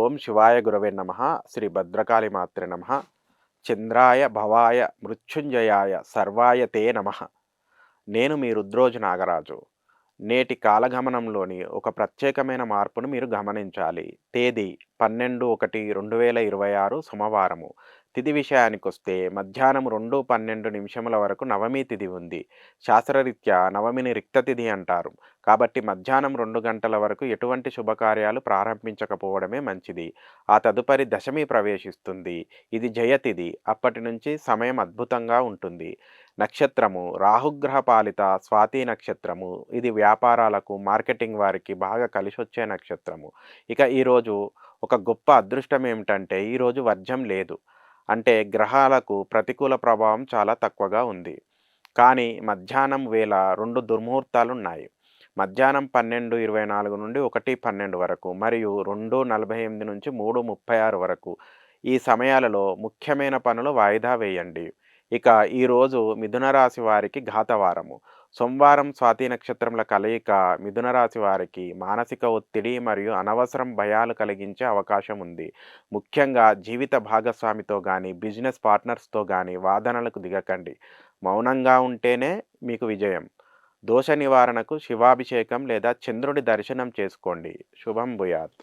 ఓం శివాయ గురవే నమః. శ్రీ భద్రకాళి మాత్రే నమః. చంద్రాయ భవాయ మృత్యుంజయాయ సర్వాయ తే నమః. నేను మీ రుద్రోజు నాగరాజు. నేటి కాలగమనంలోని ఒక ప్రత్యేకమైన మార్పును మీరు గమనించాలి. తేదీ 12/1/2026 సోమవారము. తిథి విషయానికొస్తే మధ్యాహ్నం 2:12 వరకు నవమి తిథి ఉంది. శాస్త్రరీత్యా నవమిని రిక్త తిథి అంటారు. కాబట్టి మధ్యాహ్నం 2 గంటల వరకు ఎటువంటి శుభకార్యాలు ప్రారంభించకపోవడమే మంచిది. ఆ తదుపరి దశమి ప్రవేశిస్తుంది. ఇది జయతిథి. అప్పటి నుంచి సమయం అద్భుతంగా ఉంటుంది. నక్షత్రము రాహుగ్రహ పాలిత స్వాతి నక్షత్రము. ఇది వ్యాపారాలకు, మార్కెటింగ్ వారికి బాగా కలిసొచ్చే నక్షత్రము. ఇక ఈరోజు ఒక గొప్ప అదృష్టం ఏమిటంటే ఈరోజు వర్జ్యం లేదు. అంటే గ్రహాలకు ప్రతికూల ప్రభావం చాలా తక్కువగా ఉంది. కానీ మధ్యాహ్నం వేళ 2 దుర్ముహూర్తాలున్నాయి. మధ్యాహ్నం 12:24 నుండి 1:12 వరకు మరియు 2:48 నుంచి 3:36 వరకు. ఈ సమయాలలో ముఖ్యమైన పనులు వాయిదా వేయండి. ఇక ఈరోజు మిథున రాశి వారికి ఘాతవారము. సోమవారం స్వాతి నక్షత్రముల కలయిక మిథున రాశి వారికి మానసిక ఒత్తిడి మరియు అనవసరం భయాలు కలిగించే అవకాశం ఉంది. ముఖ్యంగా జీవిత భాగస్వామితో గానీ, బిజినెస్ పార్ట్నర్స్‌తో గానీ వాదనలకు దిగకండి. మౌనంగా ఉంటేనే మీకు విజయం. దోష నివారణకు శివాభిషేకం లేదా చంద్రుడి దర్శనం చేసుకోండి. శుభం భూయాత్.